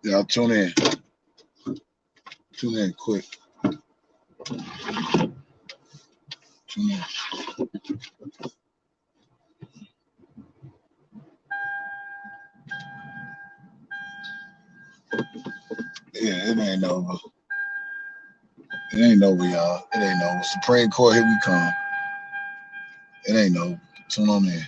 Y'all tune in. Tune in quick. Tune in. Yeah, it ain't over. It ain't over, y'all. It ain't over. Supreme Court, here we come. It ain't over. Tune on in.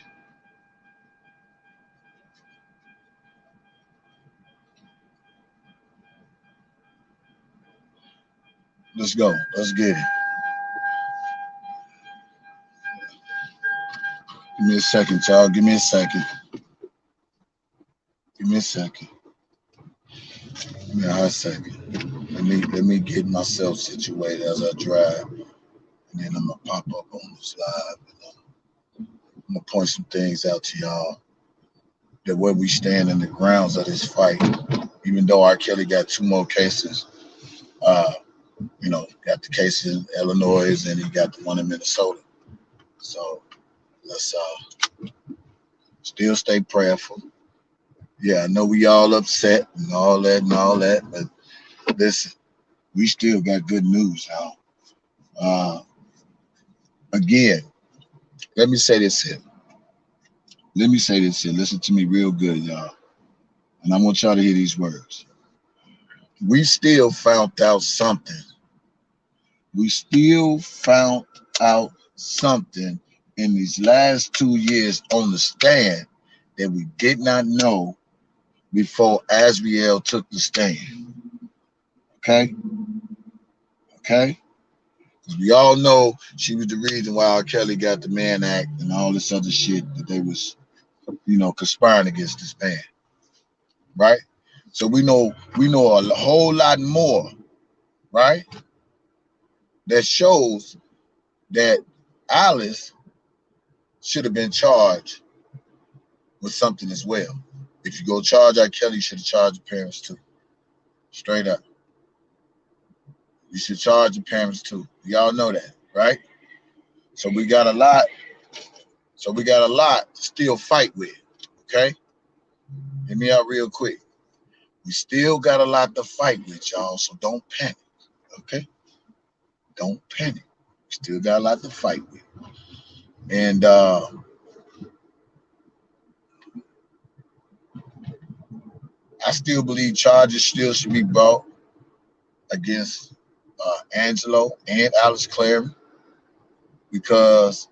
Let's go. Let's get it. Give me a second, y'all. Give me a second. Give me a second. Give me a hot second. Let me get myself situated as I drive, and then I'm gonna pop up on this live. I'm gonna point some things out to y'all that where we stand in the grounds of this fight. Even though R. Kelly got two more cases, uh, got the case in Illinois and he got the one in Minnesota. So let's still stay prayerful. Yeah, I know we all upset and all that, but listen, we still got good news now. Again, let me say this here. Let me say this here. Listen to me real good, y'all. And I want y'all to hear these words. We still found out something. We still found out something in these last 2 years on the stand that we did not know before Asriel took the stand. Okay? Okay? Because we all know she was the reason why R. Kelly got the Mann Act and all this other shit that they was, conspiring against this man. Right? So we know a whole lot more, right? That shows that Alice should have been charged with something as well. If you go charge R. Kelly, you should have charged the parents too. Straight up. You should charge the parents too. Y'all know that, right? So we got a lot. So we got a lot to still fight with. Okay? Hear me out real quick. We still got a lot to fight with, y'all. So don't panic. Okay? Don't panic. We still got a lot to fight with. And I still believe charges still should be brought against Angelo and Alice Clary because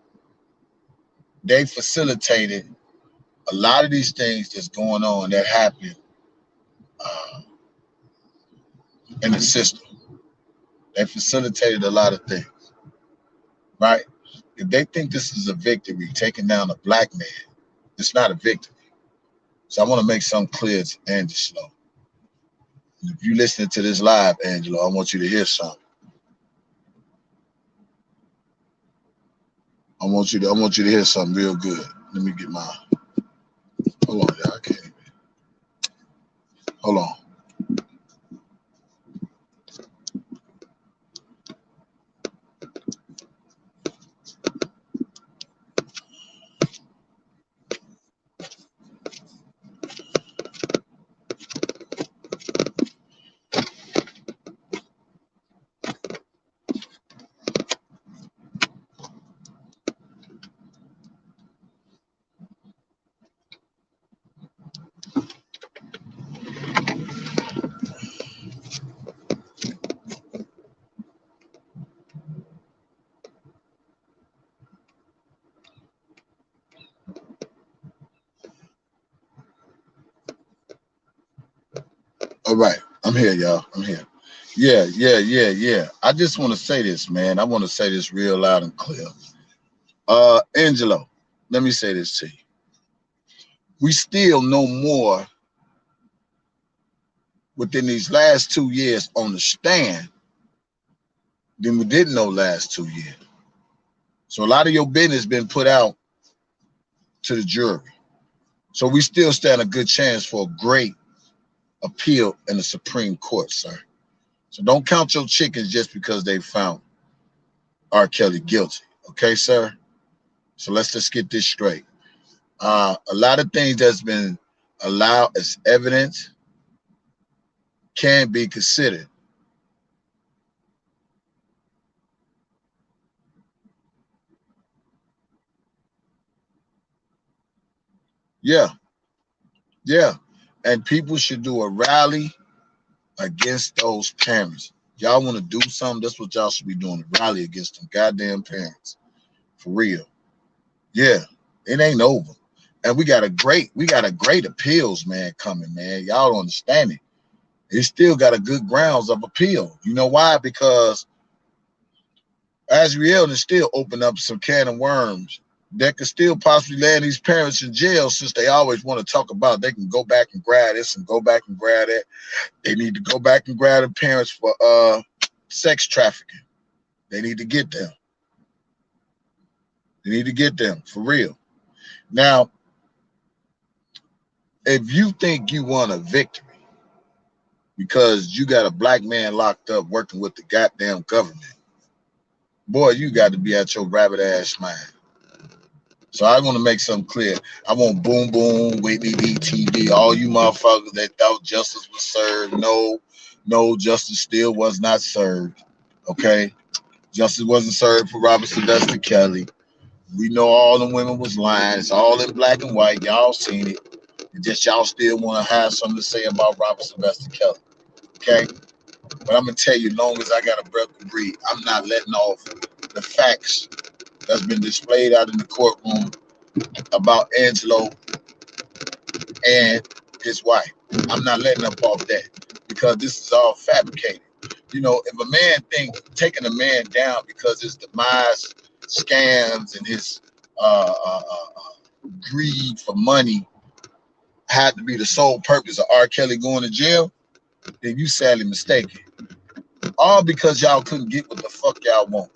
they facilitated a lot of these things that's going on that happened uh, in the system. They facilitated a lot of things, right? If they think this is a victory, taking down a black man, it's not a victory. So I want to make something clear to Angelo. If you're listening to this live, Angelo, I want you to hear something. I want you to hear something real good. Let me get my hold on, y'all. I can't even. Hold on. All right. I'm here, y'all. I'm here. Yeah. I just want to say this, man. I want to say this real loud and clear. Angelo, let me say this to you. We still know more within these last 2 years on the stand than we didn't know last 2 years. So a lot of your business been put out to the jury. So we still stand a good chance for a great appeal in the Supreme Court, sir. So don't count your chickens just because they found R. Kelly guilty. Okay, sir? So let's just get this straight. A lot of things that's been allowed as evidence can be considered. Yeah, yeah. And people should do a rally against those parents. Y'all want to do something? That's what y'all should be doing. A rally against them goddamn parents. For real. Yeah. It ain't over. And we got a great appeals, man, coming, man. Y'all don't understand it. It still got a good grounds of appeal. You know why? Because Azriel has still opened up some can of worms that could still possibly land these parents in jail, since they always want to talk about they can go back and grab this and go back and grab that. They need to go back and grab the parents for sex trafficking. They need to get them. They need to get them for real. Now, if you think you won a victory because you got a black man locked up working with the goddamn government, boy, you got to be at your rabbit ass mind. So I want to make something clear. I want Boom Boom, Whitney DTV, all you motherfuckers that thought justice was served. No, no, justice still was not served. Okay? Justice wasn't served for Robert Sylvester Kelly. We know all them women was lying. It's all in black and white. Y'all seen it. It's just y'all still want to have something to say about Robert Sylvester Kelly. Okay? But I'm going to tell you, as long as I got a breath to breathe, I'm not letting off the facts that's been displayed out in the courtroom about Angelo and his wife. I'm not letting up off that, because this is all fabricated. You know, if a man thinks taking a man down because his demise, scams, and his greed for money had to be the sole purpose of R. Kelly going to jail, then you sadly mistaken. All because y'all couldn't get what the fuck y'all want.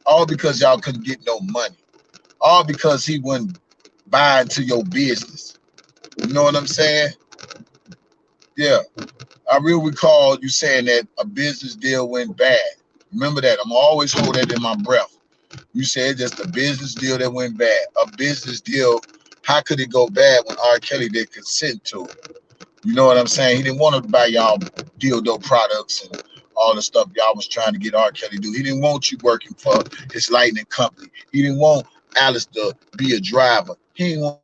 All because y'all couldn't get no money. All because he wouldn't buy into your business. You know what I'm saying? Yeah. I really recall you saying that a business deal went bad. Remember that. I'm always hold that in my breath. You said just a business deal that went bad. A business deal, how could it go bad when R. Kelly did consent to it? You know what I'm saying? He didn't want to buy y'all dildo products and all the stuff y'all was trying to get R. Kelly to do. He didn't want you working for his lightning company. He didn't want Alice to be a driver. He didn't want.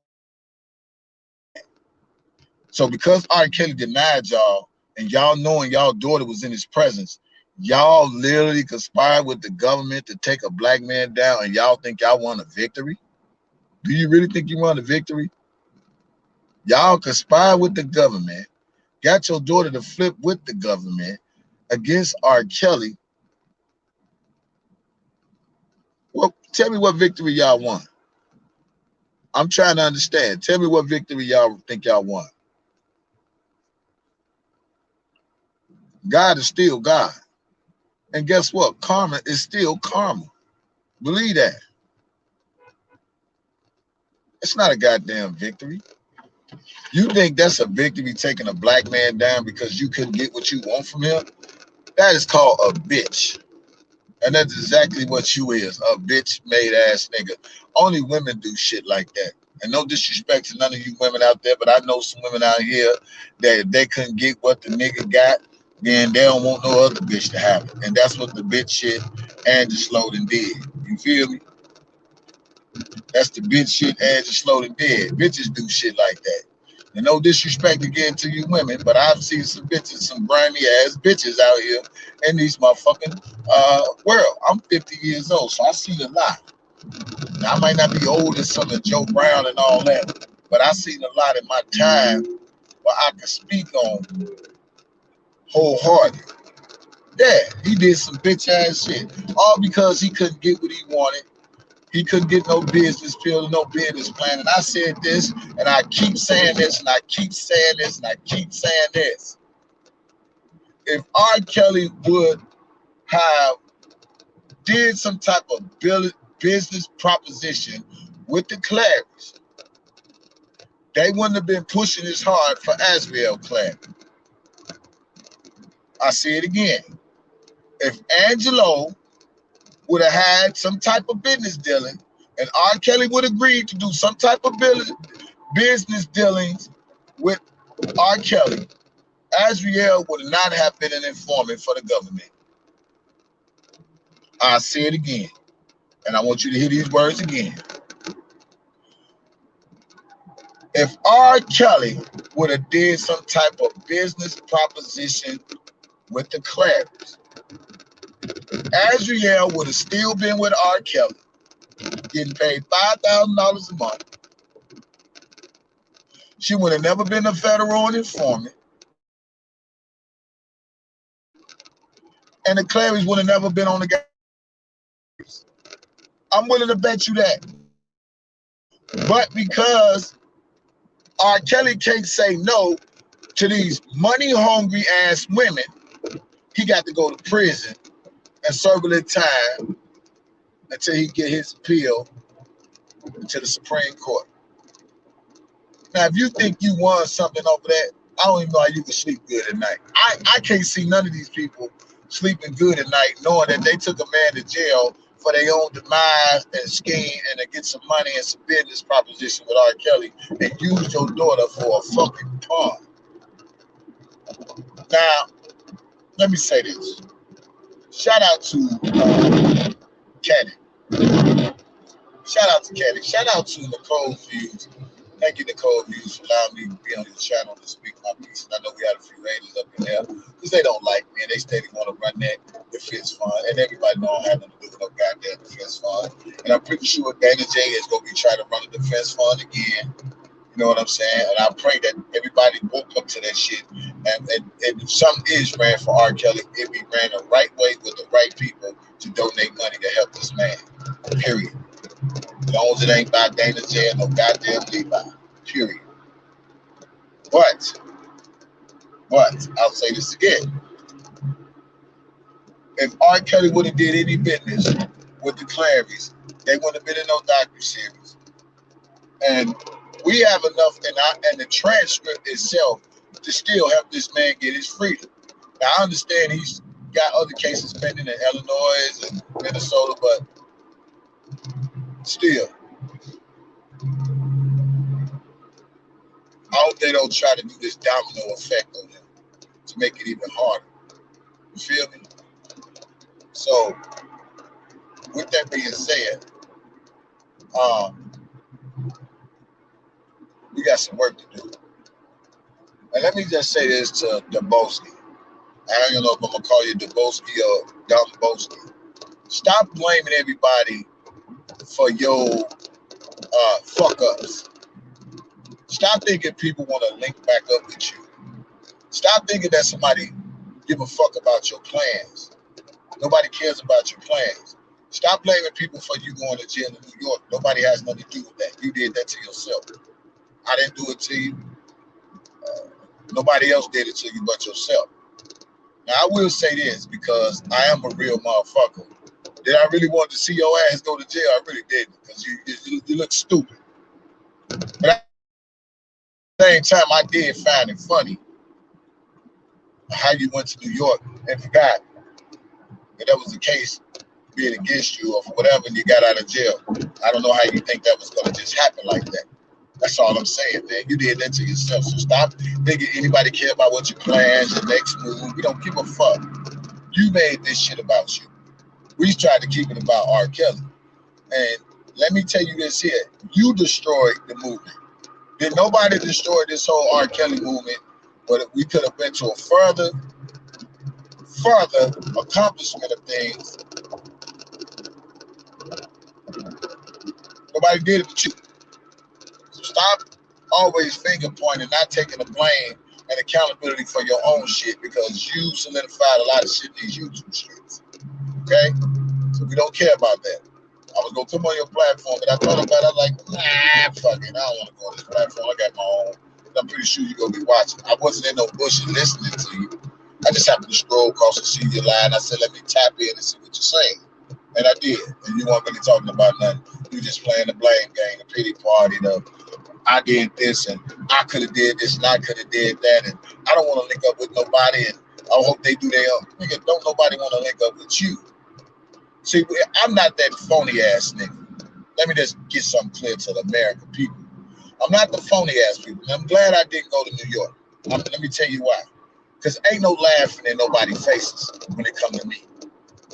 So because R. Kelly denied y'all, and y'all knowing y'all daughter was in his presence, y'all literally conspired with the government to take a black man down, and y'all think y'all won a victory? Do you really think you won a victory? Y'all conspired with the government, got your daughter to flip with the government against R. Kelly. Well, tell me what victory y'all won. I'm trying to understand. Tell me what victory y'all think y'all won. God is still God. And guess what? Karma is still karma. Believe that. It's not a goddamn victory. You think that's a victory, taking a black man down because you couldn't get what you want from him? That is called a bitch. And that's exactly what you is, a bitch made ass nigga. Only women do shit like that. And no disrespect to none of you women out there, but I know some women out here that if they couldn't get what the nigga got, then they don't want no other bitch to have it. And that's what the bitch shit Angelo did. You feel me? That's the bitch shit Angelo did. Bitches do shit like that. And no disrespect again to you women, but I've seen some bitches, some grimy ass bitches out here in these motherfucking world. I'm 50 years old, so I seen a lot. Now, I might not be old as some of Joe Brown and all that, but I seen a lot in my time where I could speak on wholeheartedly. Yeah, he did some bitch ass shit, all because he couldn't get what he wanted. He couldn't get no business field, no business plan. And I said this, and I keep saying this, and I keep saying this, and I keep saying this. If R. Kelly would have did some type of business proposition with the Clarys, they wouldn't have been pushing as hard for Azriel Clary. I say it again. If Angelo would have had some type of business dealing, and R. Kelly would agree to do some type of business dealings with R. Kelly, Azriel would not have been an informant for the government. I'll say it again, and I want you to hear these words again. If R. Kelly would have did some type of business proposition with the Clarys, Azriel would have still been with R. Kelly, getting paid $5,000 a month. She would have never been a federal informant. And the Clarys would have never been on the case. I'm willing to bet you that. But because R. Kelly can't say no to these money-hungry ass women, he got to go to prison and serve a little time until he get his appeal to the Supreme Court. Now, if you think you won something over that, I don't even know how you can sleep good at night. I can't see none of these people sleeping good at night knowing that they took a man to jail for their own demise and scheme and to get some money and some business proposition with R. Kelly and used your daughter for a fucking pawn. Now, let me say this. Shout out to Caddy. Shout out to Caddy. Shout out to Nicole Views. Thank you, Nicole Views, for allowing me to be on your channel to speak my piece. And I know we had a few haters up in there because they don't like me and they steady want to run that defense fund. And everybody know I have nothing to do with no goddamn defense fund. And I'm pretty sure Dana J is going to be trying to run a defense fund again. You know what I'm saying? And I pray that everybody woke up to that shit. And if something is ran for R. Kelly, it be ran the right way with the right people to donate money to help this man. Period. As long as it ain't by Dana J and no goddamn Levi. Period. But I'll say this again. If R. Kelly would have did any business with the Clarys, they wouldn't have been in no docuseries. And we have enough in the transcript itself to still help this man get his freedom. Now, I understand he's got other cases pending in Illinois and Minnesota, but still, I hope they don't try to do this domino effect on him to make it even harder. You feel me? So, with that being said, we got some work to do. And let me just say this to Dubowski. I don't know if I'm going to call you Dubowski or Dumbowski. Stop blaming everybody for your fuck-ups. Stop thinking people want to link back up with you. Stop thinking that somebody give a fuck about your plans. Nobody cares about your plans. Stop blaming people for you going to jail in New York. Nobody has nothing to do with that. You did that to yourself. I didn't do it to you. Nobody else did it to you but yourself. Now, I will say this because I am a real motherfucker. Did I really want to see your ass go to jail? I really didn't because you look stupid. But at the same time, I did find it funny how you went to New York and forgot that was the case being against you or for whatever and you got out of jail. I don't know how you think that was going to just happen like that. That's all I'm saying, man. You did that to yourself. So stop thinking anybody care about what your plans, your next move. We don't give a fuck. You made this shit about you. We tried to keep it about R. Kelly. And let me tell you this here. You destroyed the movement. Did nobody destroy this whole R. Kelly movement? But we could have been to a further accomplishment of things. Nobody did it but you. So stop always finger pointing, not taking the blame and accountability for your own shit because you solidified a lot of shit in these YouTube streets. Okay? So we don't care about that. I was gonna come on your platform, but I thought about it. I was like, nah, fuck it. I don't want to go on this platform. I got my own. I'm pretty sure you're gonna be watching. I wasn't in no bushes listening to you. I just happened to scroll across and see your line. I said, let me tap in and see what you're saying. And I did. And you weren't really talking about nothing. You just playing the blame game, the pity party, I did this and I could have did this and I could have did that. And I don't want to link up with nobody and I hope they do their own. Nigga, don't nobody want to link up with you. See, I'm not that phony ass nigga. Let me just get something clear to the American people. I'm not the phony ass people. And I'm glad I didn't go to New York. Let me tell you why. Because ain't no laughing in nobody's faces when it comes to me.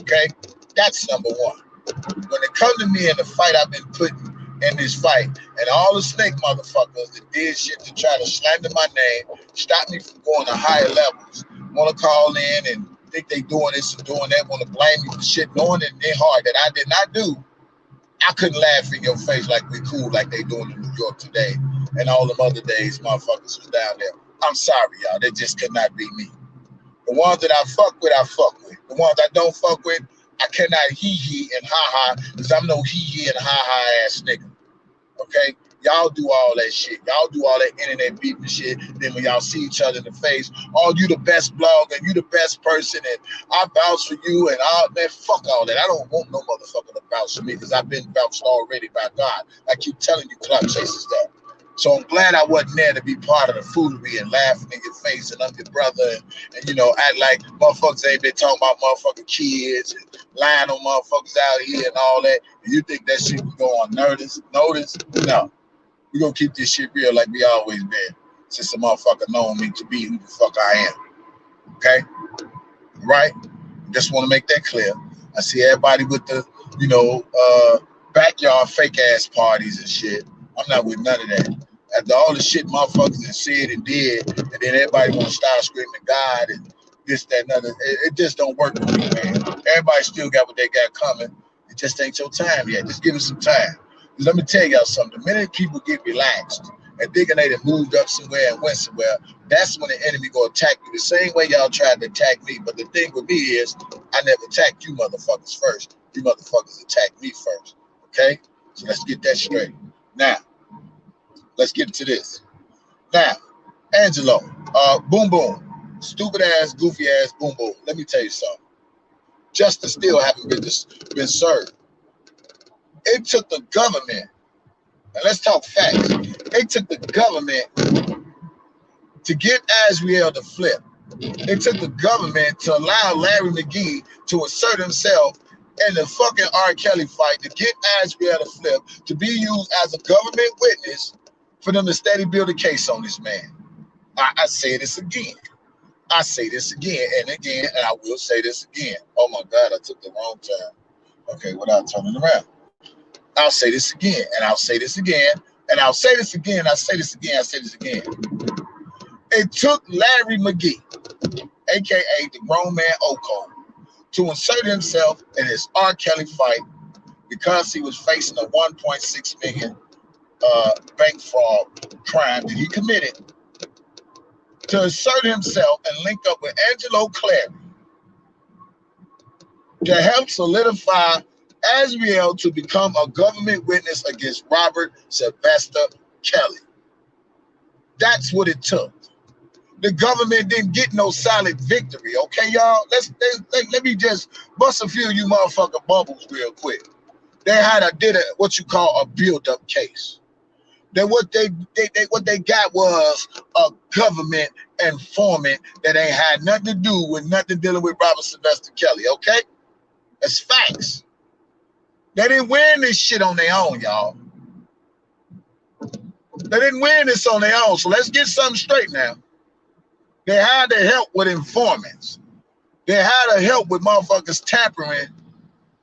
Okay? That's number one. When it comes to me in the fight I've been putting in this fight, and all the snake motherfuckers that did shit to try to slander my name, stop me from going to higher levels, want to call in and think they doing this and doing that, want to blame me for shit, knowing in their heart that I did not do. I couldn't laugh in your face like we cool, like they doing in New York today, and all them other days motherfuckers was down there. I'm sorry, y'all. That just could not be me. The ones that I fuck with, I fuck with. The ones I don't fuck with, I cannot hee and ha because I'm no hee and ha ass nigga. Okay? Y'all do all that shit. Y'all do all that internet beefing shit. Then when y'all see each other in the face, oh, you the best blogger, and you the best person, and I vouch for you, and all man, fuck all that. I don't want no motherfucker to vouch for me because I've been vouched already by God. I keep telling you, clout chasers that. So I'm glad I wasn't there to be part of the foolery and laughing in your face and I'm your brother and you know, act like motherfuckers ain't been talking about motherfucking kids and lying on motherfuckers out here and all that. And you think that shit would go on notice? No. We're gonna keep this shit real like we always been since the motherfucker known me to be who the fuck I am. Okay? Right? Just want to make that clear. I see everybody with the, you know, backyard fake ass parties and shit. I'm not with none of that. After all the shit motherfuckers have said and did, and then everybody want to start screaming God and this, that, and other. It just don't work for me, man. Everybody still got what they got coming. It just ain't your time yet. Just give it some time. Let me tell y'all something. The minute people get relaxed and thinking they done moved up somewhere and went somewhere, that's when the enemy go attack you the same way y'all tried to attack me. But the thing with me is, I never attacked you motherfuckers first. You motherfuckers attacked me first. Okay? So let's get that straight. Now, let's get to this. Now, Angelo, boom boom, stupid ass, goofy ass, boom boom. Let me tell you something. Justice still haven't been served. It took the government, and let's talk facts. It took the government to get Azriel to flip. It took the government to allow Larry McGee to assert himself in the fucking R. Kelly fight to get Azriel to flip, to be used as a government witness for them to steady build a case on this man. I say this again. I say this again and again, and I will say this again. Oh my God, I took the wrong time. Okay, without turning around. I'll say this again, and I'll say this again, and I'll say this again, I'll say this again, I'll say this again. It took Larry McGee, aka the grown man Oko, to insert himself in his R. Kelly fight because he was facing a 1.6 million bank fraud crime that he committed, to assert himself and link up with Angelo Clary to help solidify Azriel to become a government witness against Robert Sylvester Kelly. That's what it took. The government didn't get no solid victory, okay, y'all? Let me just bust a few of you motherfucking bubbles real quick. They did what you call a build-up case. Then what they got was a government informant that ain't had nothing to do with nothing dealing with Robert Sylvester Kelly, okay? That's facts. They didn't win this shit on their own, y'all. They didn't win this on their own, so let's get something straight now. They had to help with informants. They had to help with motherfuckers tampering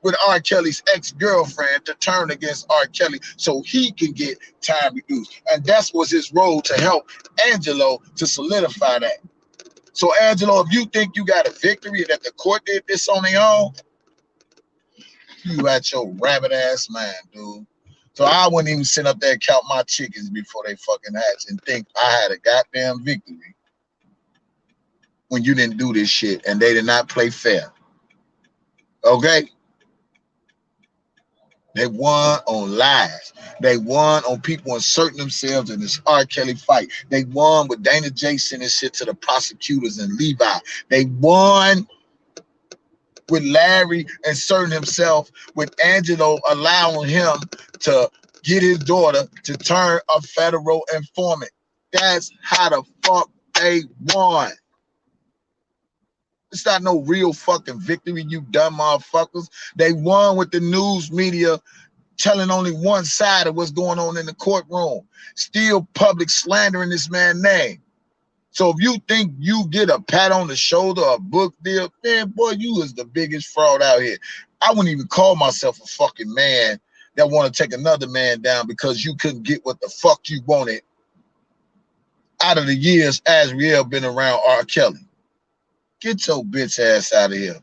with R. Kelly's ex-girlfriend to turn against R. Kelly so he can get time reduced. And that was his role to help Angelo to solidify that. So, Angelo, if you think you got a victory and that the court did this on their own, you out your rabbit ass mind, dude. So I wouldn't even sit up there and count my chickens before they fucking hatch and think I had a goddamn victory when you didn't do this shit and they did not play fair. Okay? They won on lies. They won on people inserting themselves in this R. Kelly fight. They won with Dana J sending shit to the prosecutors and Levi. They won with Larry inserting himself, with Angelo allowing him to get his daughter to turn a federal informant. That's how the fuck they won. It's not no real fucking victory, you dumb motherfuckers. They won with the news media telling only one side of what's going on in the courtroom. Still public slandering this man's name. So if you think you get a pat on the shoulder or a book deal, man, boy, you is the biggest fraud out here. I wouldn't even call myself a fucking man that want to take another man down because you couldn't get what the fuck you wanted out of the years Azriel been around R. Kelly. Get your bitch ass out of here.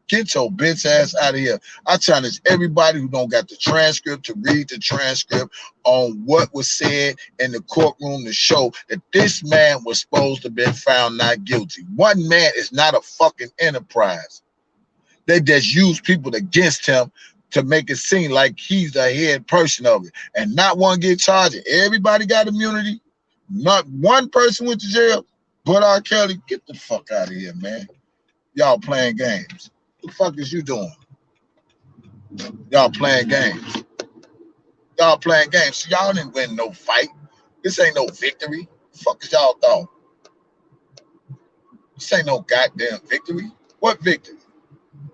Get your bitch ass out of here. I challenge everybody who don't got the transcript to read the transcript on what was said in the courtroom to show that this man was supposed to have been found not guilty. One man is not a fucking enterprise. They just use people against him to make it seem like he's the head person of it. And not one get charged. Everybody got immunity. Not one person went to jail. But R. Kelly, get the fuck out of here, man. Y'all playing games. What the fuck is you doing? Y'all playing games. Y'all playing games. So y'all didn't win no fight. This ain't no victory. Fuck is y'all thought? This ain't no goddamn victory. What victory?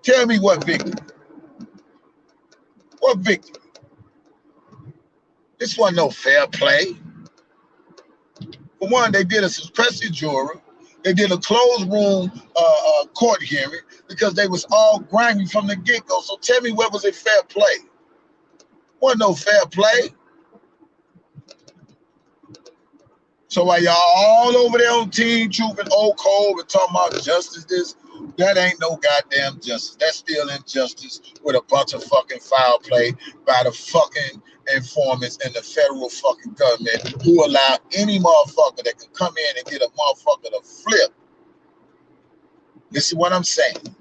Tell me what victory. What victory? This wasn't no fair play. For one, they did a suppressive jury. They did a closed room court hearing because they was all grimy from the get-go. So tell me, what was it fair play? Wasn't no fair play. So while y'all all over there on Team Truth and Old Cove and talking about justice, this, that ain't no goddamn justice. That's still injustice with a bunch of fucking foul play by the fucking informants and the federal fucking government who allow any motherfucker that can come in and get a motherfucker to flip. This is what I'm saying.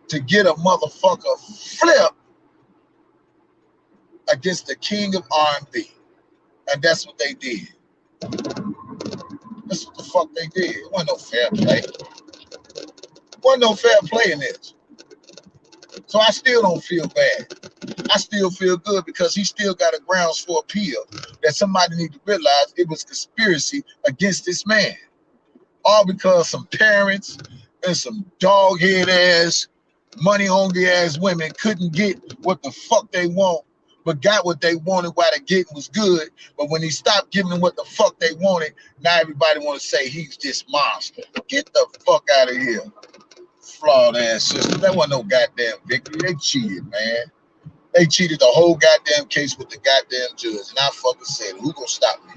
To get a motherfucker flip against the king of R&B. And that's what they did. That's what the fuck they did. It wasn't no fair play. It wasn't no fair play in this. So I still don't feel bad. I still feel good because he still got a grounds for appeal that somebody need to realize it was conspiracy against this man. All because some parents and some dog-head ass, money-hungry ass women couldn't get what the fuck they want, but got what they wanted while the getting was good. But when he stopped giving them what the fuck they wanted, now everybody want to say he's this monster. Get the fuck out of here. Flawed ass system. That wasn't no goddamn victory. They cheated, man. They cheated the whole goddamn case with the goddamn judge. And I fucking said, who gonna stop me?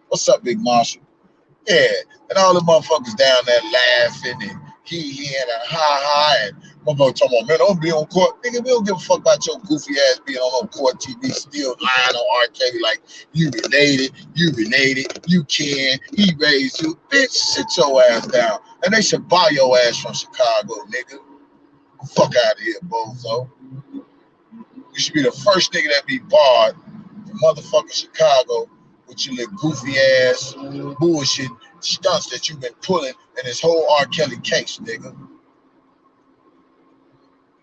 What's up, Big Marshall? Yeah. And all the motherfuckers down there laughing and he and a ha-ha and motherfucker talking about, man, don't be on court. Nigga, we don't give a fuck about your goofy ass being on court TV still lying on R. Kelly like you related, you can, he raised you. Bitch, sit your ass down. And they should buy your ass from Chicago, nigga. Fuck out of here, bozo. You should be the first nigga that be barred from motherfucking Chicago with your little goofy ass bullshit stunts that you've been pulling in this whole R. Kelly case, nigga.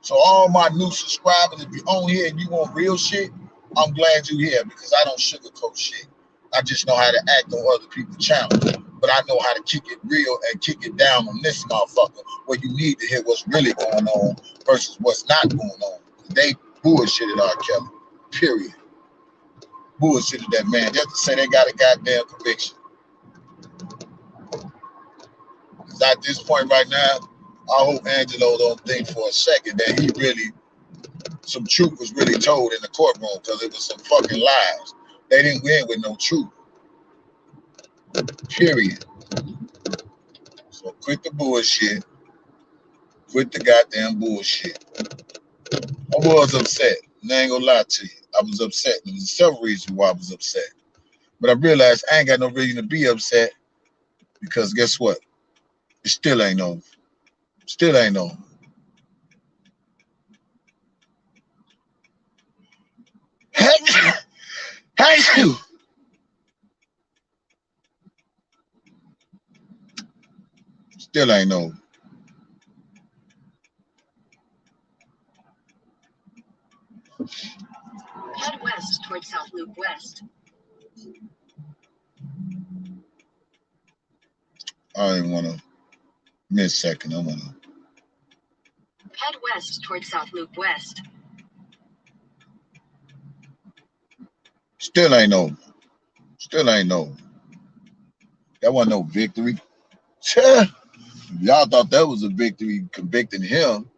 So all my new subscribers, if you're on here and you want real shit, I'm glad you're here because I don't sugarcoat shit. I just know how to act on other people's channels. But I know how to kick it real and kick it down on this motherfucker where you need to hear what's really going on versus what's not going on. They bullshitted R. Kelly. Period. Bullshitted that man just to say they got a goddamn conviction. Because at this point right now, I hope Angelo don't think for a second that he really, some truth was really told in the courtroom because it was some fucking lies. They didn't win with no truth. Period. So quit the bullshit. Quit the goddamn bullshit. I was upset. And I ain't gonna lie to you. I was upset. There was several reasons why I was upset. But I realized I ain't got no reason to be upset because guess what? It still ain't over. Still ain't over. Thank you. Still ain't over. Head west toward South Loop West. I didn't want to miss a second. I want to. Head west toward South Loop West. Still ain't over. Still ain't over. That wasn't no victory. Y'all thought that was a victory convicting him.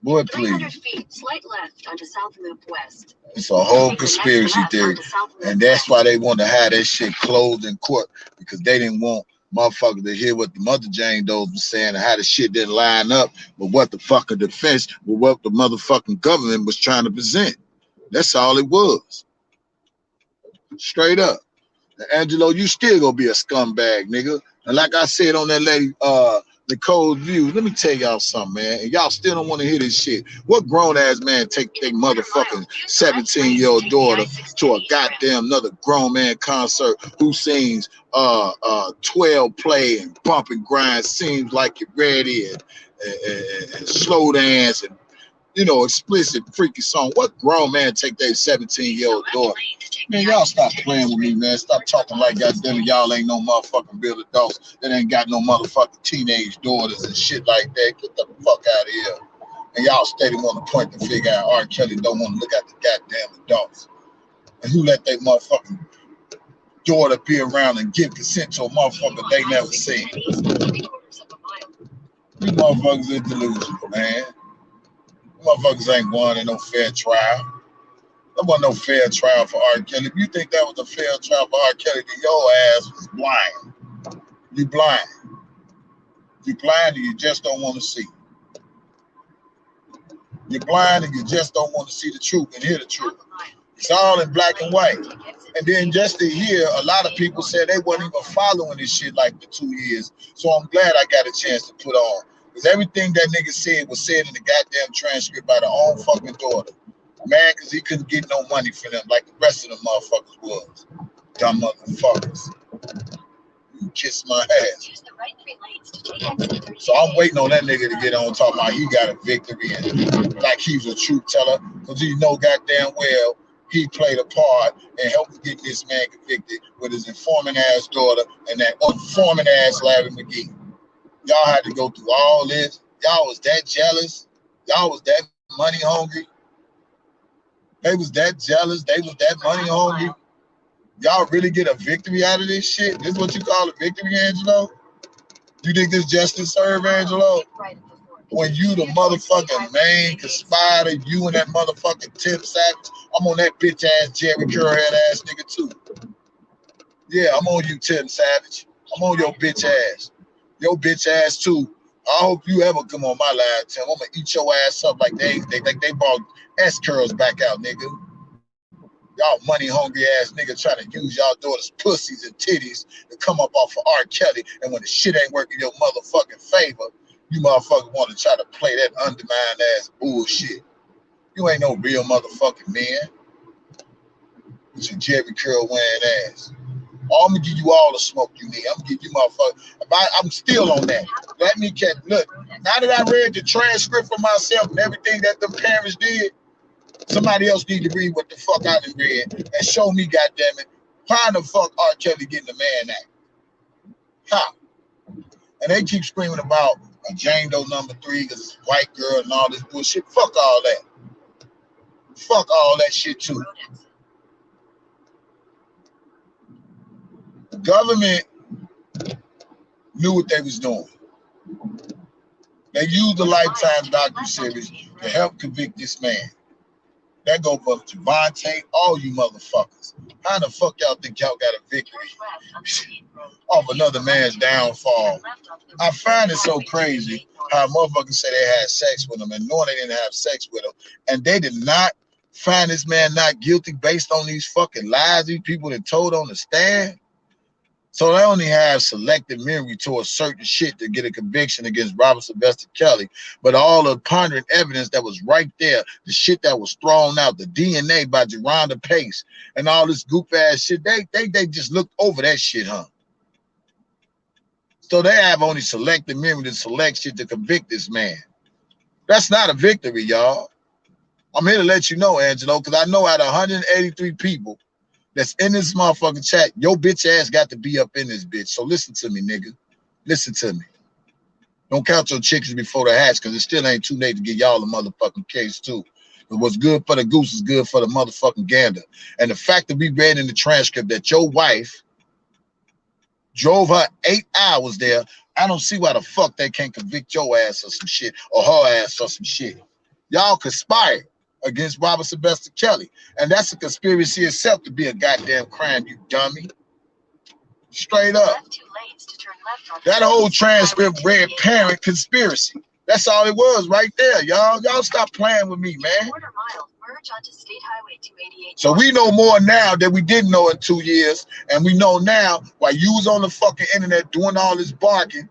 Boy, 300 please. feet, slight left onto South Loop West. It's a whole conspiracy theory. And that's why they want to have that shit closed in court, because they didn't want motherfuckers to hear what the Mother Jane Does was saying and how the shit didn't line up with what the fucking defense, with what the motherfucking government was trying to present. That's all it was. Straight up. And Angelo, you still gonna be a scumbag, nigga. And like I said on that lady, Nicole's view, let me tell y'all something, man. And y'all still don't want to hear this shit. What grown ass man take their motherfucking 17-year-old daughter to a goddamn another grown man concert who sings 12 play and bump and grind, seems like you're ready, and slow dance and explicit freaky song? What grown man take their 17-year-old daughter? Man, y'all stop playing with me, man. Stop talking like goddamn y'all ain't no motherfucking real adults that ain't got no motherfucking teenage daughters and shit like that. Get the fuck out of here. And y'all steady want to point the figure out R. Kelly don't want to look at the goddamn adults. And who let their motherfucking daughter be around and give consent to a motherfucker they never seen? You motherfuckers are delusional, man. Motherfuckers ain't won in no fair trial. There wasn't no fair trial for R. Kelly. If you think that was a fair trial for R. Kelly, then your ass was blind. You blind. You blind and you just don't want to see. You're blind and you just don't want to see the truth and hear the truth. It's all in black and white. And then just to hear, a lot of people said they weren't even following this shit like the 2 years. So I'm glad I got a chance to put on. Because everything that nigga said was said in the goddamn transcript by the own fucking daughter. Man, because he couldn't get no money for them like the rest of the motherfuckers was. Dumb motherfuckers. You kiss my ass. So I'm waiting on that nigga to get on talking about he got a victory and like he's a truth teller. Because he know goddamn well he played a part in helping get this man convicted with his informant ass daughter and that informant ass Larry McGee. Y'all had to go through all this. Y'all was that jealous. Y'all was that money hungry. They was that jealous. They was that money hungry. Y'all really get a victory out of this shit? This is what you call a victory, Angelo? You think this justice served, Angelo? When you the motherfucking main conspirator, you and that motherfucking Tim Savage, I'm on that bitch ass Jerry Curl head ass nigga too. Yeah, I'm on you, Tim Savage. I'm on your bitch ass. Your bitch ass too. I hope you ever come on my live, Tim. I'm gonna eat your ass up like they brought S curls back out, nigga. Y'all money hungry ass nigga trying to use y'all daughters' pussies and titties to come up off of R. Kelly, and when the shit ain't working your motherfucking favor, you motherfuckers want to try to play that undermined ass bullshit. You ain't no real motherfucking man. It's your Jerry Curl wearing ass. I'm gonna give you all the smoke you need. I'm gonna give you motherfuckers. I'm still on that. Let me catch. Look, now that I read the transcript for myself and everything that the parents did, somebody else need to read what the fuck I done read and show me, goddammit, how the fuck R. Kelly getting the Man Act? How? And they keep screaming about a Jane Doe #3 because it's a white girl and all this bullshit. Fuck all that. Fuck all that shit too. The government knew what they was doing. They used the Lifetime docu-series to help convict this man. That go for Javante, all you motherfuckers. How the fuck y'all think y'all got a victory off another man's downfall? I find it so crazy how motherfuckers say they had sex with him and knowing they didn't have sex with him, and they did not find this man not guilty based on these fucking lies these people that told on the stand. So they only have selective memory towards certain shit to get a conviction against Robert Sylvester Kelly. But all the pondering evidence that was right there, the shit that was thrown out, the DNA by Geronda Pace, and all this goof ass shit, they just looked over that shit, huh? So they have only selective memory to select shit to convict this man. That's not a victory, y'all. I'm here to let you know, Angelo, because I know out of 183 people that's in this motherfucking chat, your bitch ass got to be up in this bitch. So listen to me, nigga. Listen to me. Don't count your chickens before the hatch, because it still ain't too late to get y'all a motherfucking case too. But what's good for the goose is good for the motherfucking gander. And the fact that we read in the transcript that your wife Drove her 8 hours there. I don't see why the fuck they can't convict your ass or some shit or her ass or some shit. Y'all conspired against Robert Sylvester Kelly. And that's a conspiracy itself to be a goddamn crime, you dummy. Straight up. That whole transcript read parent conspiracy. That's all it was right there, y'all. Y'all stop playing with me, man. So we know more now than we didn't know in 2 years. And we know now while you was on the fucking internet doing all this barking,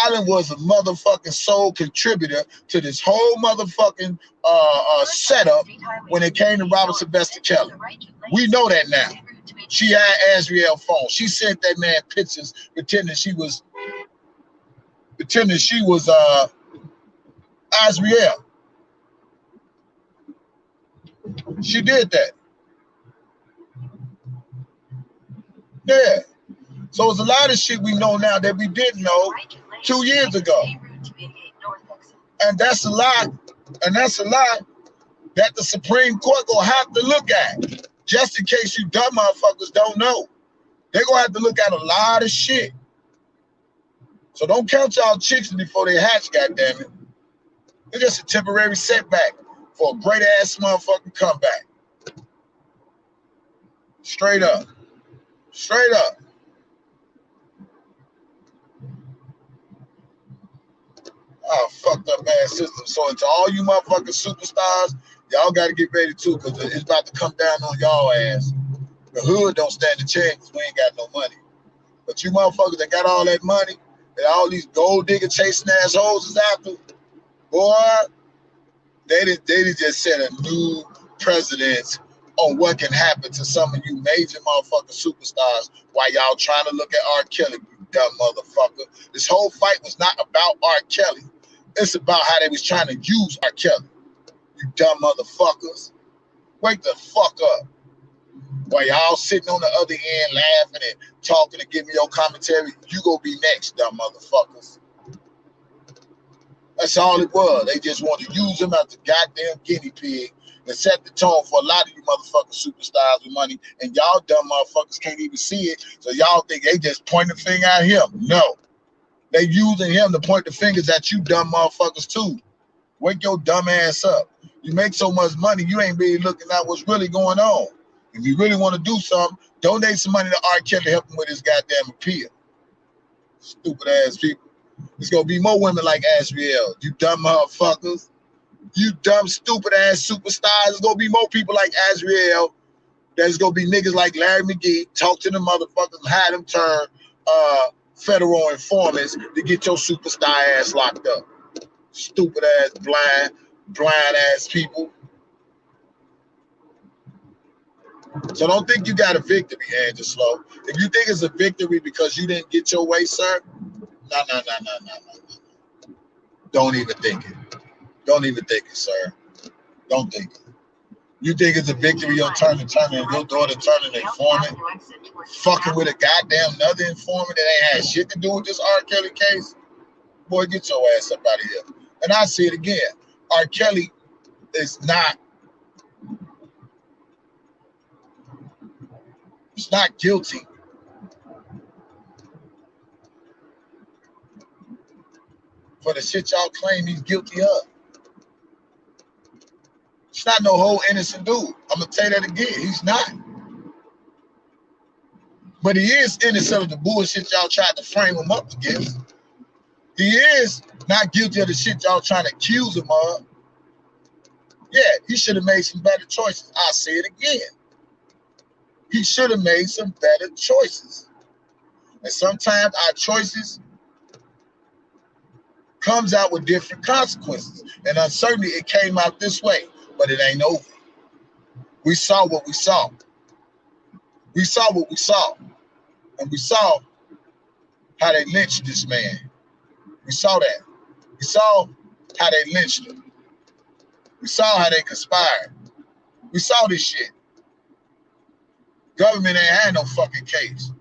Island was a motherfucking sole contributor to this whole motherfucking setup when it came to Robert Sylvester Kelly. We know that now. She had Azriel's phone. She sent that man pictures pretending she was Azriel. She did that. Yeah. So it's a lot of shit we know now that we didn't know 2 years ago. And that's a lot. And that's a lot that the Supreme Court gonna have to look at. Just in case you dumb motherfuckers don't know. They're gonna have to look at a lot of shit. So don't count y'all chickens before they hatch, goddammit. It's just a temporary setback for a great ass motherfucking comeback. Straight up. Straight up. Oh, fucked up ass system. So to all you motherfucking superstars, y'all gotta get ready too, because it's about to come down on y'all ass. The hood don't stand a chance because we ain't got no money. But you motherfuckers that got all that money, and all these gold digger chasing assholes is after, boy, they did just set a new precedence on what can happen to some of you major motherfucking superstars while y'all trying to look at R. Kelly, you dumb motherfucker. This whole fight was not about R. Kelly. It's about how they was trying to use R. Kelly. You dumb motherfuckers. Wake the fuck up. While y'all sitting on the other end laughing and talking and giving your commentary, you gonna be next, dumb motherfuckers. That's all it was. They just want to use him as a goddamn guinea pig and set the tone for a lot of you motherfucking superstars with money, and y'all dumb motherfuckers can't even see it, so y'all think they just point the finger at him. No. They using him to point the fingers at you dumb motherfuckers too. Wake your dumb ass up. You make so much money, you ain't really looking at what's really going on. If you really want to do something, donate some money to R. Kelly to help him with his goddamn appeal. Stupid ass people. There's gonna be more women like Azriel. You dumb motherfuckers. You dumb, stupid ass superstars. There's gonna be more people like Azriel. There's gonna be niggas like Larry McGee. Talk to the motherfuckers and have them turn federal informants to get your superstar ass locked up. Stupid ass, blind ass people. So don't think you got a victory, Angelo. If you think it's a victory because you didn't get your way, sir, no. Don't even think it. Don't even think it, sir. Don't think it. You think it's a victory your turning your daughter turning an informant, fucking with a goddamn another informant that ain't had shit to do with this R. Kelly case? Boy, get your ass up out of here. And I see it again. R. Kelly is not guilty for the shit y'all claim he's guilty of. He's not no whole innocent dude. I'm gonna tell you that again. He's not. But he is innocent of the bullshit y'all tried to frame him up against. He is not guilty of the shit y'all trying to accuse him of. Yeah, he should have made some better choices. I'll say it again. He should have made some better choices. And sometimes our choices comes out with different consequences. And uncertainty, it came out this way, but it ain't over. We saw what we saw. We saw what we saw. And we saw how they lynched this man. We saw that. We saw how they lynched him. We saw how they conspired. We saw this shit. Government ain't had no fucking case.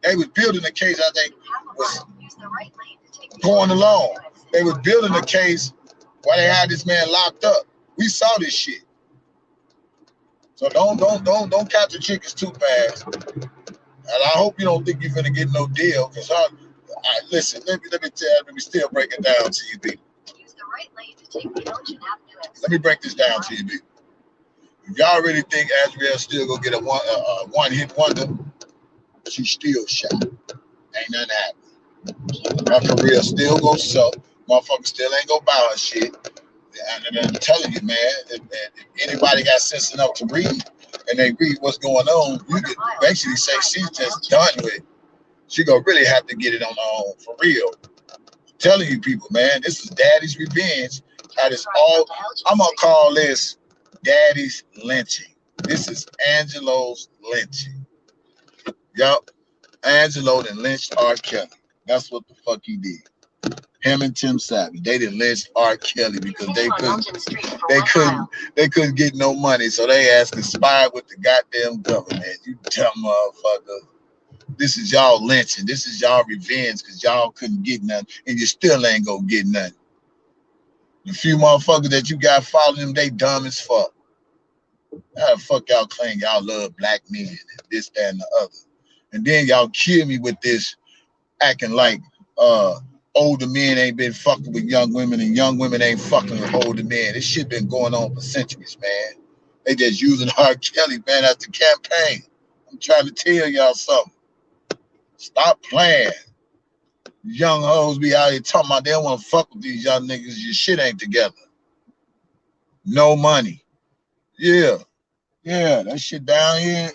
They was building a case as they was going along. They was building a case while they had this man locked up. We saw this shit. So don't count the chickens too fast. And I hope you don't think you're gonna get no deal, because listen, let me still break it down to you, people. Use the right lane to take the Elgin Avenue exit. Let me break this down to you, people. If y'all really think Azriel still gonna get a one hit wonder, she still shot. Ain't nothing happening. Her career still gonna suck. Motherfucker still ain't gonna buy her shit. And I'm telling you, man, if anybody got sense enough to read and they read what's going on, you could basically say she's just done with it. She gonna really have to get it on her own, for real. I'm telling you people, man, this is daddy's revenge. That is all. I'm gonna call this daddy's lynching. This is Angelo's lynching. Yup. Angelo done lynched R. Kelly. That's what the fuck he did. Him and Tim Savage, they done lynched R. Kelly because they couldn't get no money, so they asked to conspire with the goddamn government. You dumb motherfucker. This is y'all lynching. This is y'all revenge because y'all couldn't get nothing, and you still ain't gonna get nothing. The few motherfuckers that you got following them, they dumb as fuck. How the fuck y'all claim y'all love black men and this, that, and the other? And then y'all kill me with this acting like older men ain't been fucking with young women and young women ain't fucking with older men. This shit been going on for centuries, man. They just using R. Kelly, man, as the campaign. I'm trying to tell y'all something. Stop playing. Young hoes be out here talking about they don't want to fuck with these young niggas. Your shit ain't together. No money. Yeah. Yeah, that shit down here.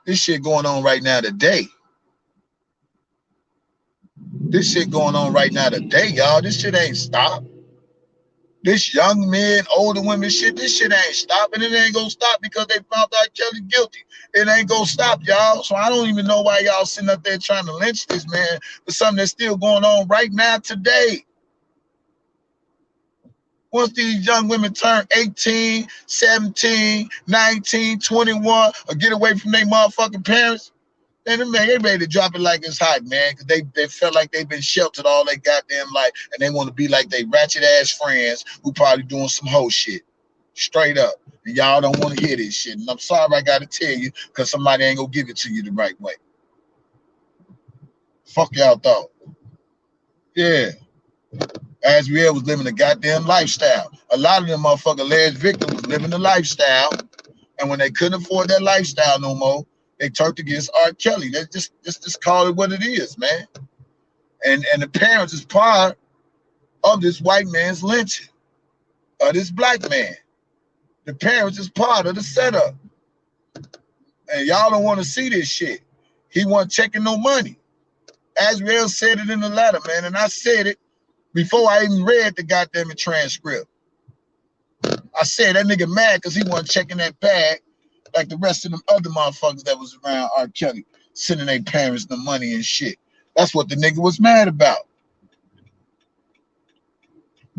This shit going on right now today. This shit going on right now today, y'all. This shit ain't stopped. This young men, older women shit, this shit ain't stopping. It ain't gonna stop because they found out Kelly guilty. It ain't gonna stop, y'all. So I don't even know why y'all sitting up there trying to lynch this man for something that's still going on right now today. Once these young women turn 18, 17, 19, 21, or get away from their motherfucking parents, man, they ready to drop it like it's hot, man, because they felt like they've been sheltered all their goddamn life, and they want to be like they ratchet-ass friends who probably doing some hoe shit. Straight up. And y'all don't want to hear this shit. And I'm sorry I got to tell you, because somebody ain't going to give it to you the right way. Fuck y'all thought. Yeah. Azriel was living a goddamn lifestyle. A lot of them motherfucking alleged victims was living the lifestyle, and when they couldn't afford that lifestyle no more, they turned against R. Kelly. They just call it what it is, man. And the parents is part of this white man's lynching of this black man. The parents is part of the setup. And y'all don't want to see this shit. He wasn't checking no money. Azriel said it in the letter, man, and I said it before I even read the goddamn transcript. I said that nigga mad because he wasn't checking that bag like the rest of them other motherfuckers that was around R. Kelly, sending their parents the money and shit. That's what the nigga was mad about.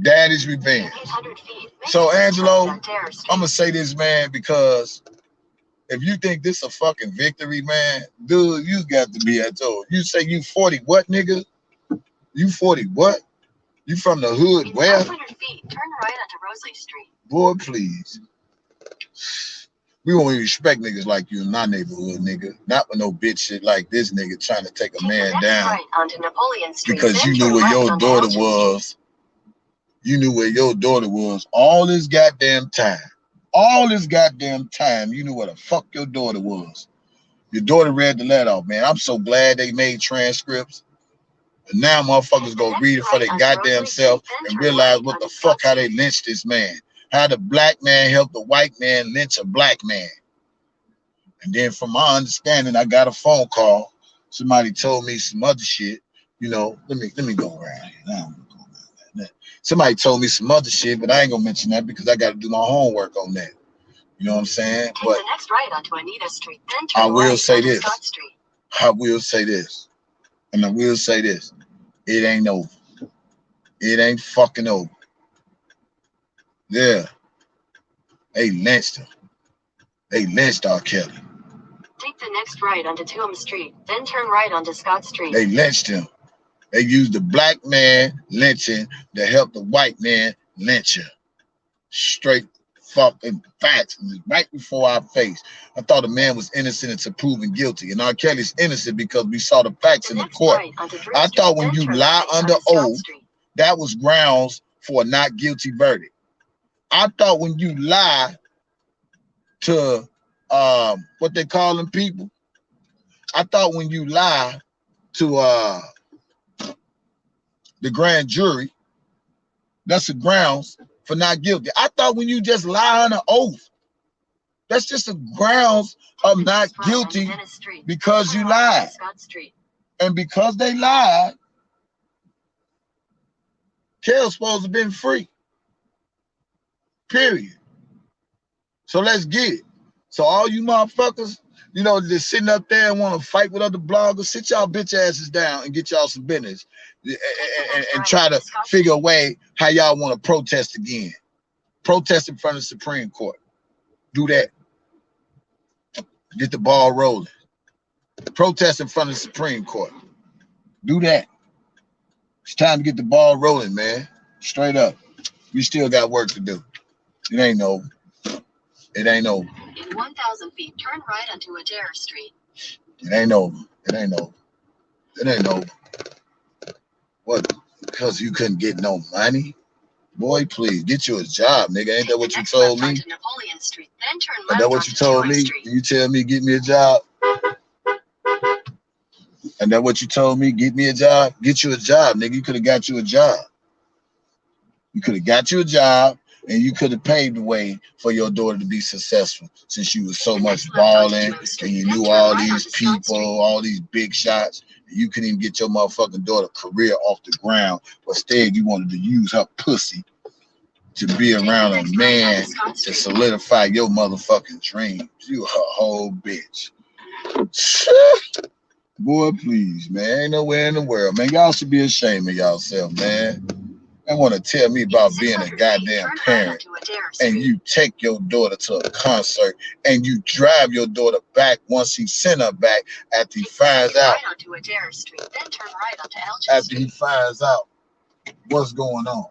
Daddy's revenge. So, Angelo, I'm going to say this, man, because if you think this a fucking victory, man, dude, you got to be at all. You say you 40 what, nigga? You 40 what? You from the hood where? 500 feet, turn right onto Rosalie Street. Boy, please. We won't even respect niggas like you in my neighborhood, nigga. Not with no bitch shit like this nigga trying to take a man down right onto Napoleon Street, because you knew where your daughter was. You knew where your daughter was all this goddamn time. All this goddamn time, you knew where the fuck your daughter was. Your daughter read the letter off, man. I'm so glad they made transcripts. And now motherfuckers go read it for their goddamn self and realize what the fuck how they lynched this man. How the black man helped the white man lynch a black man. And then from my understanding, I got a phone call. Somebody told me some other shit. You know, let me go around here. Somebody told me some other shit, but I ain't gonna mention that because I got to do my homework on that. You know what I'm saying? Take the next right onto Anita Street, then I turn will right say onto this. Scott Street. I will say this. And I will say this. It ain't over. It ain't fucking over. Yeah. They lynched him. They lynched R. Kelly. Take the next right onto Tuam Street, then turn right onto Scott Street. They lynched him. They used the black man lynching to help the white man lynch him. Straight fucking facts right before our face. I thought the man was innocent until proven guilty, and R. Kelly's innocent because we saw the facts in the court. I thought when you lie under oath, that was grounds for a not guilty verdict. I thought when you lie to what they calling people, I thought when you lie to the grand jury, that's a grounds for not guilty. I thought when you just lie on an oath, that's just a grounds of not guilty because you lied. And because they lied, Kel's supposed to have been free. Period. So let's get it. So all you motherfuckers, you know, just sitting up there and want to fight with other bloggers, sit y'all bitch asses down and get y'all some business and try to figure a way how y'all want to protest again. Protest in front of the Supreme Court. Do that. Get the ball rolling. Protest in front of the Supreme Court. Do that. It's time to get the ball rolling, man. Straight up. We still got work to do. It ain't over. It ain't over. In 1,000 feet, turn right onto Adair Street. It ain't over. It ain't over. It ain't over. What? Because you couldn't get no money? Boy, please, get you a job, nigga. Ain't that what you told me? Napoleon Street, then turn Ain't that what you told me? You tell me get me a job? And that what you told me? Get me a job? Get you a job, nigga. You could have got you a job. You could have got you a job, and you could have paved the way for your daughter to be successful since you was so much balling and you knew all these people, all these big shots. You couldn't even get your motherfucking daughter career off the ground. But instead, you wanted to use her pussy to be around a man to solidify your motherfucking dreams. You a whole bitch. Boy, please, man. Ain't nowhere in the world, man. Y'all should be ashamed of yourself, man. They want to tell me about being a goddamn parent and you take your daughter to a concert and you drive your daughter back once he sent her back after he finds out. After he finds out what's going on.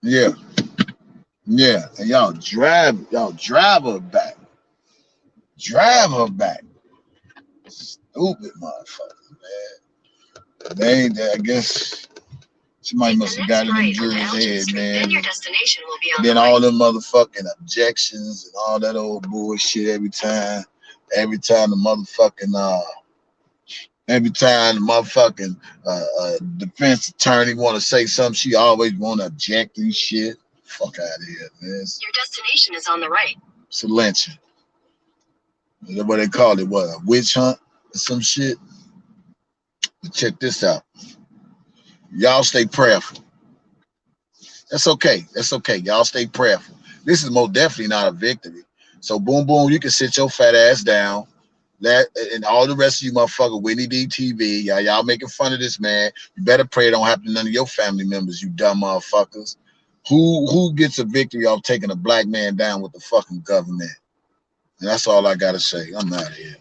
Yeah. Yeah. And y'all drive her back. Drive her back. Stupid motherfucker, man. They ain't that. I guess somebody must have got it in jury's head, man. Then your destination will be on then all them motherfucking objections and all that old bullshit every time the motherfucking defense attorney want to say something, she always want to object and shit. Fuck out of here, man. Your destination is on the right. It's a lynching. Is that what they call it? What, a witch hunt or some shit? But check this out. Y'all stay prayerful. That's okay. That's okay. Y'all stay prayerful. This is most definitely not a victory. So boom, boom, you can sit your fat ass down. And all the rest of you motherfucker, Whitney D TV, y'all making fun of this man. You better pray it don't happen to none of your family members, you dumb motherfuckers. Who gets a victory off taking a black man down with the fucking government? And that's all I gotta say. I'm out of here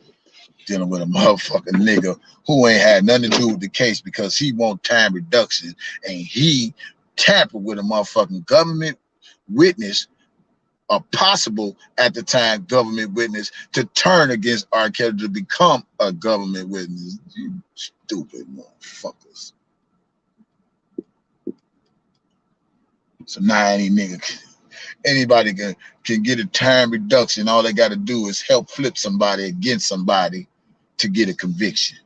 dealing with a motherfucking nigga who ain't had nothing to do with the case because he want time reduction and he tampered with a motherfucking government witness, a possible at the time government witness, to turn against R. Kelly to become a government witness. You stupid motherfuckers. So now anybody can get a time reduction. All they got to do is help flip somebody against somebody to get a conviction.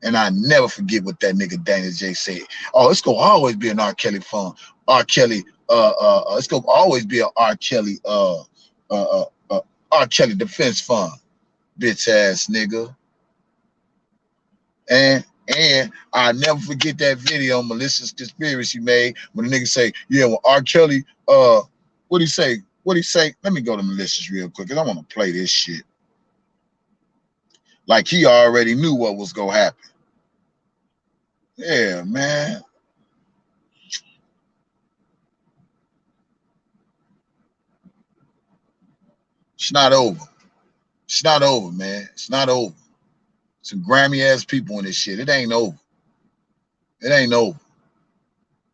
And I never forget what that nigga Danny J said. Oh, it's gonna always be an R. Kelly fund. R. Kelly, it's gonna always be an R. Kelly, R. Kelly defense fund, bitch ass nigga. And I never forget that video on Malicious Conspiracy made when the nigga say, yeah, well, R. Kelly, what'd he say? What'd he say? Let me go to Malicious real quick, because I want to play this shit. Like he already knew what was gonna happen. Yeah, man. It's not over. It's not over, man. It's not over. Some Grammy ass people in this shit. It ain't over. It ain't over.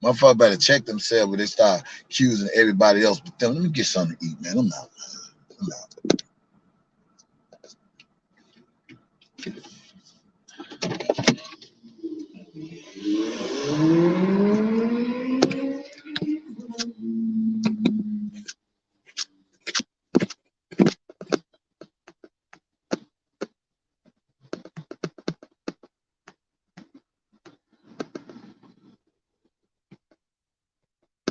Motherfuckers better check themselves when they start accusing everybody else. But let me get something to eat, man. I'm out.